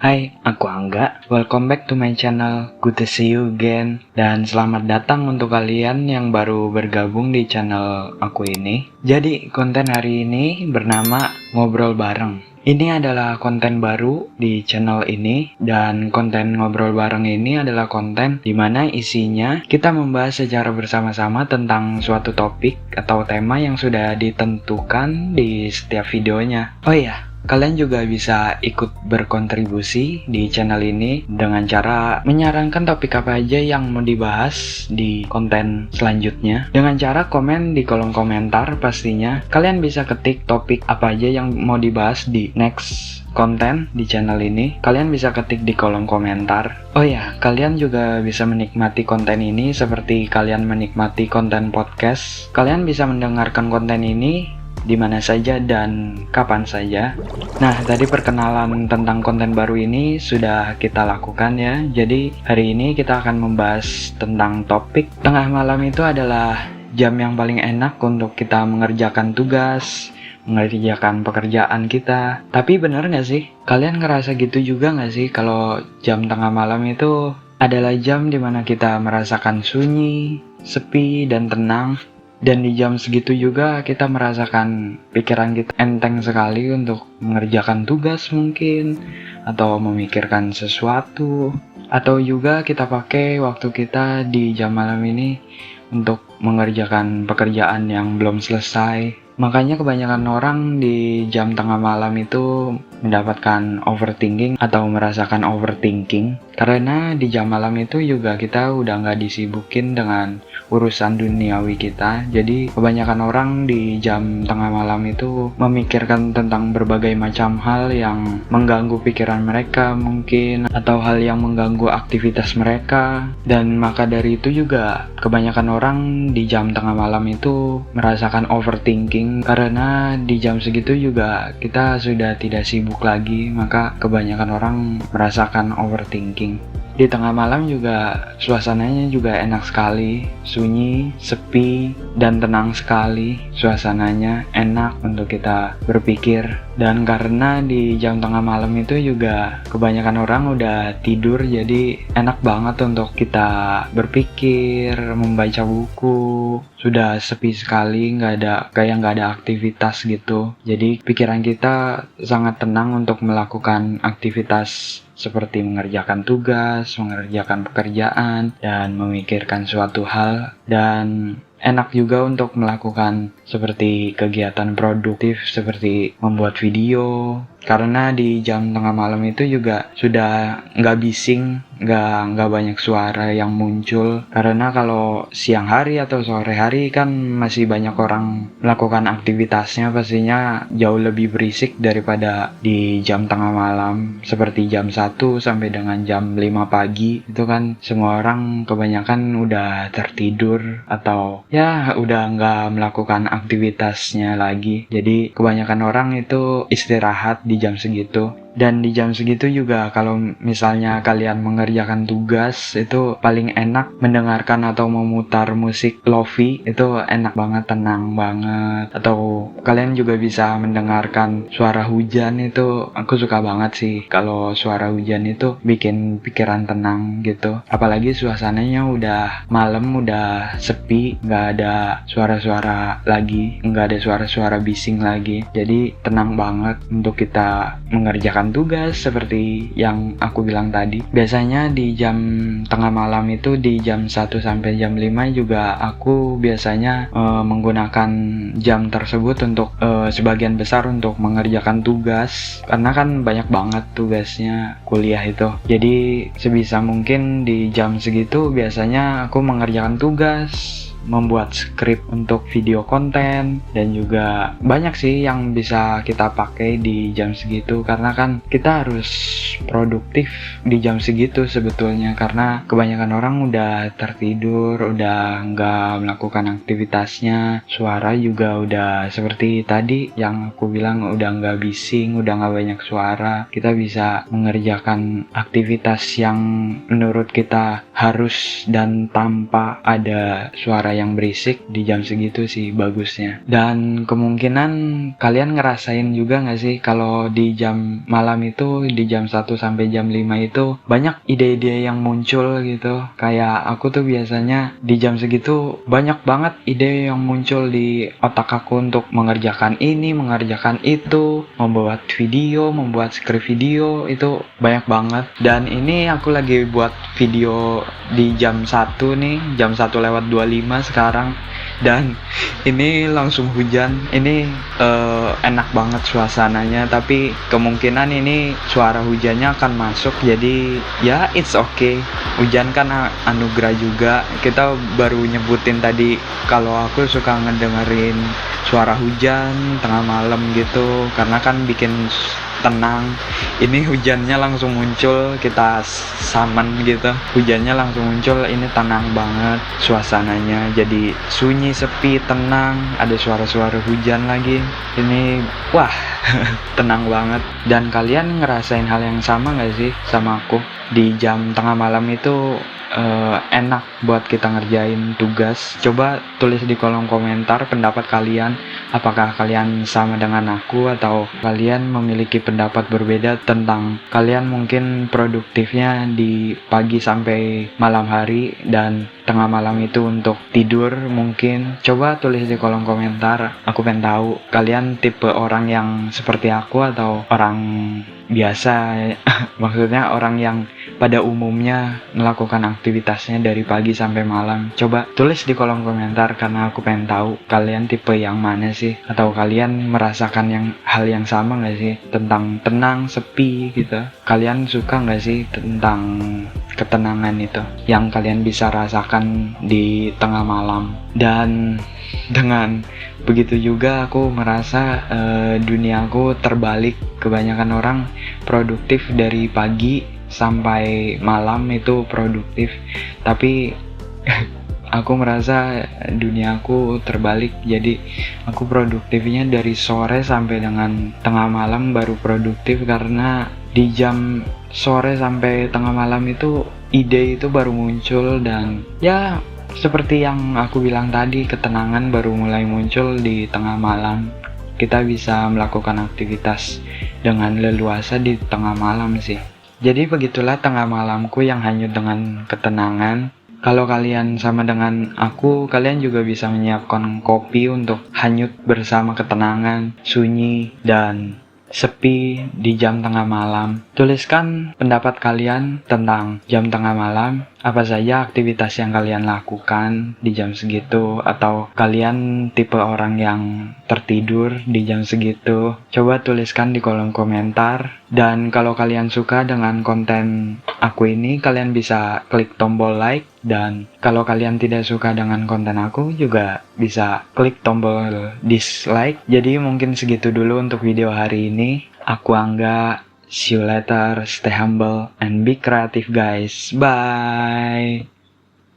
Hai, aku Angga. Welcome back to my channel. Good to see you again. Dan selamat datang untuk kalian yang baru bergabung di channel aku ini. Jadi, konten hari ini bernama Ngobrol Bareng. Ini adalah konten baru di channel ini, dan konten Ngobrol Bareng ini adalah konten dimana isinya kita membahas secara bersama-sama tentang suatu topik atau tema yang sudah ditentukan di setiap videonya. Oh iya, kalian juga bisa ikut berkontribusi di channel ini dengan cara menyarankan topik apa aja yang mau dibahas di konten selanjutnya. Dengan cara komen di kolom komentar pastinya. Kalian bisa ketik topik apa aja yang mau dibahas di next konten di channel ini. Kalian bisa ketik di kolom komentar. Oh ya, kalian juga bisa menikmati konten ini seperti kalian menikmati konten podcast. Kalian bisa mendengarkan konten ini di mana saja dan kapan saja. Nah, tadi perkenalan tentang konten baru ini sudah kita lakukan ya. Jadi, hari ini kita akan membahas tentang topik tengah malam itu adalah jam yang paling enak untuk kita mengerjakan tugas, mengerjakan pekerjaan kita. Tapi bener nggak sih? Kalian ngerasa gitu juga nggak sih kalau jam tengah malam itu adalah jam dimana kita merasakan sunyi, sepi, dan tenang? Dan di jam segitu juga kita merasakan pikiran kita enteng sekali untuk mengerjakan tugas mungkin, atau memikirkan sesuatu, atau juga kita pakai waktu kita di jam malam ini untuk mengerjakan pekerjaan yang belum selesai. Makanya kebanyakan orang di jam tengah malam itu mendapatkan overthinking atau merasakan overthinking, karena di jam malam itu juga kita udah nggak disibukin dengan urusan duniawi kita. Jadi kebanyakan orang di jam tengah malam itu memikirkan tentang berbagai macam hal yang mengganggu pikiran mereka mungkin, atau hal yang mengganggu aktivitas mereka. Dan maka dari itu juga kebanyakan orang di jam tengah malam itu merasakan overthinking, karena di jam segitu juga kita sudah tidak sibuk lagi, maka kebanyakan orang merasakan overthinking. Di tengah malam juga suasananya juga enak sekali, sunyi, sepi, dan tenang sekali. Suasananya enak untuk kita berpikir. Dan karena di jam tengah malam itu juga kebanyakan orang udah tidur, jadi enak banget untuk kita berpikir, membaca buku. Sudah sepi sekali, nggak ada aktivitas gitu. Jadi pikiran kita sangat tenang untuk melakukan aktivitas seperti mengerjakan tugas, mengerjakan pekerjaan, dan memikirkan suatu hal. Dan enak juga untuk melakukan seperti kegiatan produktif seperti membuat video, karena di jam tengah malam itu juga sudah nggak bising, nggak banyak suara yang muncul. Karena kalau siang hari atau sore hari kan masih banyak orang melakukan aktivitasnya, pastinya jauh lebih berisik daripada di jam tengah malam seperti jam 1 sampai dengan jam 5 pagi. Itu kan semua orang kebanyakan udah tertidur atau ya udah nggak melakukan aktivitasnya lagi. Jadi kebanyakan orang itu istirahat di jam segitu. Dan di jam segitu juga kalau misalnya kalian mengerjakan tugas, itu paling enak mendengarkan atau memutar musik lofi. Itu enak banget, tenang banget. Atau kalian juga bisa mendengarkan suara hujan. Itu aku suka banget sih kalau suara hujan itu bikin pikiran tenang gitu. Apalagi suasananya udah malam, udah sepi, nggak ada suara-suara lagi, nggak ada suara-suara bising lagi. Jadi tenang banget untuk kita mengerjakan tugas seperti yang aku bilang tadi. Biasanya di jam tengah malam itu di jam 1 sampai jam 5 juga aku biasanya menggunakan jam tersebut untuk sebagian besar untuk mengerjakan tugas, karena kan banyak banget tugasnya kuliah itu. Jadi sebisa mungkin di jam segitu biasanya aku mengerjakan tugas, membuat skrip untuk video konten, dan juga banyak sih yang bisa kita pakai di jam segitu, karena kan kita harus produktif di jam segitu sebetulnya, karena kebanyakan orang udah tertidur, udah nggak melakukan aktivitasnya. Suara juga udah seperti tadi yang aku bilang, udah nggak bising, udah nggak banyak suara. Kita bisa mengerjakan aktivitas yang menurut kita harus dan tanpa ada suara yang berisik di jam segitu sih bagusnya. Dan kemungkinan kalian ngerasain juga nggak sih kalau di jam malam itu di jam 1 1 sampai jam 5 itu banyak ide-ide yang muncul gitu. Kayak aku tuh biasanya di jam segitu banyak banget ide yang muncul di otak aku untuk mengerjakan ini, mengerjakan itu, membuat video, membuat skrip video, itu banyak banget. Dan ini aku lagi buat video di jam 1 nih, jam 1:25 sekarang. Dan ini langsung hujan. Ini enak banget suasananya, tapi kemungkinan ini suara hujannya akan masuk, jadi ya it's okay. Hujan kan anugerah juga. Kita baru nyebutin tadi kalau aku suka ngedengerin suara hujan tengah malam gitu, karena kan bikin tenang. Ini hujannya langsung muncul, kita saman gitu, hujannya langsung muncul, ini tenang banget suasananya, jadi sunyi, sepi, tenang, ada suara-suara hujan lagi. Ini wah tenang banget. Dan kalian ngerasain hal yang sama gak sih sama aku? Di jam tengah malam itu enak buat kita ngerjain tugas. Coba tulis di kolom komentar pendapat kalian. Apakah kalian sama dengan aku atau kalian memiliki pendapat berbeda tentang kalian mungkin produktifnya di pagi sampai malam hari dan tengah malam itu untuk tidur mungkin. Coba tulis di kolom komentar. Aku pengen tahu kalian tipe orang yang seperti aku atau orang biasa. Maksudnya orang yang pada umumnya melakukan aktivitasnya dari pagi sampai malam. Coba tulis di kolom komentar karena aku pengen tahu kalian tipe yang mana sih, atau kalian merasakan hal yang sama gak sih tentang tenang, sepi gitu. Kalian suka gak sih tentang ketenangan itu yang kalian bisa rasakan di tengah malam? Dan dengan begitu juga aku merasa dunia aku terbalik. Kebanyakan orang produktif dari pagi sampai malam itu produktif, tapi aku merasa duniaku terbalik. Jadi aku produktifnya dari sore sampai dengan tengah malam baru produktif, karena di jam sore sampai tengah malam itu ide itu baru muncul. Dan ya seperti yang aku bilang tadi, ketenangan baru mulai muncul di tengah malam. Kita bisa melakukan aktivitas dengan leluasa di tengah malam sih. Jadi begitulah tengah malamku yang hanyut dengan ketenangan. Kalau kalian sama dengan aku, kalian juga bisa menyiapkan kopi untuk hanyut bersama ketenangan, sunyi, dan sepi di jam tengah malam. Tuliskan pendapat kalian tentang jam tengah malam. Apa saja aktivitas yang kalian lakukan di jam segitu, atau kalian tipe orang yang tertidur di jam segitu? Coba tuliskan di kolom komentar. Dan kalau kalian suka dengan konten aku ini, kalian bisa klik tombol like. Dan kalau kalian tidak suka dengan konten aku, juga bisa klik tombol dislike. Jadi mungkin segitu dulu untuk video hari ini. Aku Angga. See you later, stay humble and be creative guys. Bye.